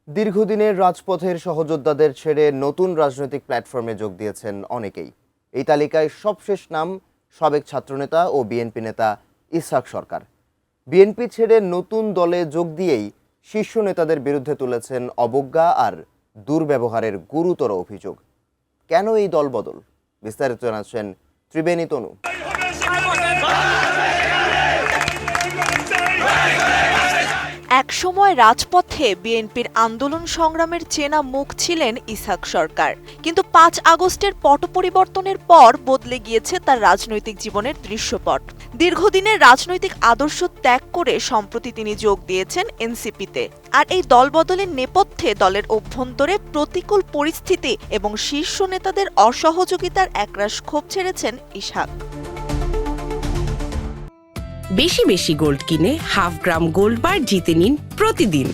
দীর্ঘদিনের রাজপথের সহযোদ্ধাদের ছেড়ে নতুন রাজনৈতিক প্ল্যাটফর্মে যোগ দিয়েছেন অনেকেই। এই তালিকায় সবশেষ নাম সাবেক ছাত্রনেতা ও বিএনপি নেতা ইসহাক সরকার। বিএনপি ছেড়ে নতুন দলে যোগ দিয়েই শীর্ষ নেতাদের বিরুদ্ধে তুলেছেন অবজ্ঞা আর দুর্ব্যবহারের গুরুতর অভিযোগ। কেন এই দলবদল? বিস্তারিত জানাচ্ছেন ত্রিবেণী তনু। একসময় রাজপথে বিএনপির আন্দোলন সংগ্রামের চেনা মুখ ছিলেন ইসহাক সরকার, কিন্তু ৫ আগস্টের পট পরিবর্তনের পর বদলে গিয়েছে তার রাজনৈতিক জীবনের দৃশ্যপট। দীর্ঘদিনের রাজনৈতিক আদর্শ ত্যাগ করে সম্প্রতি তিনি যোগ দিয়েছেন এনসিপিতে। আর এই দলবদলের নেপথ্যে দলের অভ্যন্তরে প্রতিকূল পরিস্থিতি এবং শীর্ষ নেতাদের অসহযোগিতার একরাশ ক্ষোভ ছেড়েছেন ইসহাক। বেশি বেশি গোল্ড কিনে হাফ গ্রাম গোল্ড বার জিতে নিন প্রতিদিন।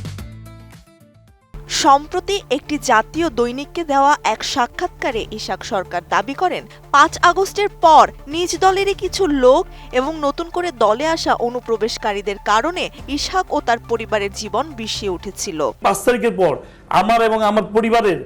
সম্প্রতি একটি জাতীয় দৈনিককে দেওয়া এক সাক্ষাৎকারে ইসহাক সরকার দাবি করেন, ৫ আগস্টের পর নিজ দলেরই কিছু লোক এবং নতুন করে দলে আসা অনুপ্রবেশকারীদের কারণে ইসহাক ও তার পরিবারের জীবন বিষিয়ে উঠেছিল। ৫ তারিখের পর আমার এবং আমার পরিবারের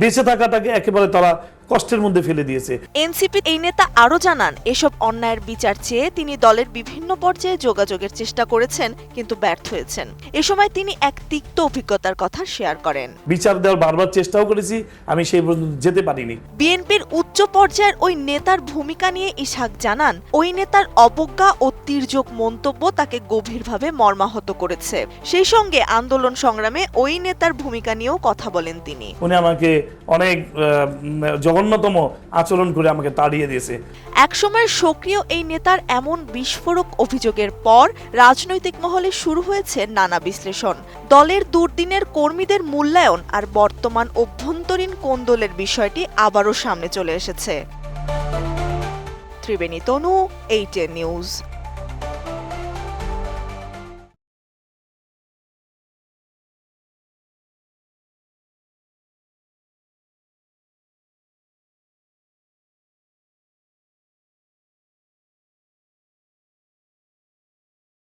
বেঁচে থাকাটাকে একেবারে তারা কষ্টের মধ্যে ফেলে দিয়েছে। এনসিপি এই নেতা আরও জানান, এসব অন্যায়ের বিচার চেয়ে তিনি দলের বিভিন্ন পর্যায়ে যোগাযোগের চেষ্টা করেছেন, কিন্তু ব্যর্থ হয়েছেন। এ সময় তিনি এক তিক্ত অভিজ্ঞতার কথা শেয়ার করেন। বিচার দেওয়ার বারবার চেষ্টাও করেছি, আমি সেই পর্যন্ত যেতে পারিনি। বিএনপির উচ্চ পর্যায়ের ওই নেতার ভূমিকা নিয়ে ইসহাক জানান, ওই নেতার অবজ্ঞা ও তির্যক মন্তব্য তাকে গভীরভাবে মর্মাহত করেছে। সেই সঙ্গে আন্দোলন সংগ্রামে ওই নেতার ভূমিকা নিয়েও কথা বলেন তিনি। উনি আমাকে অনেক জঘন্যতম আচরণ করে আমাকে তাড়িয়ে দিয়েছে। একসময় সক্রিয় এই নেতার এমন বিস্ফোরক অভিযোগের পর রাজনৈতিক মহলে শুরু হয়েছে নানা বিশ্লেষণ। দলের দুর্দিনের কর্মীদের মূল্যায়ন আর বর্তমান অভ্যন্তরীণ কোন্দলের বিষয়টি আবারও সামনে চলে এসেছে। ত্রিবেণী তনু, 8 নিউজ।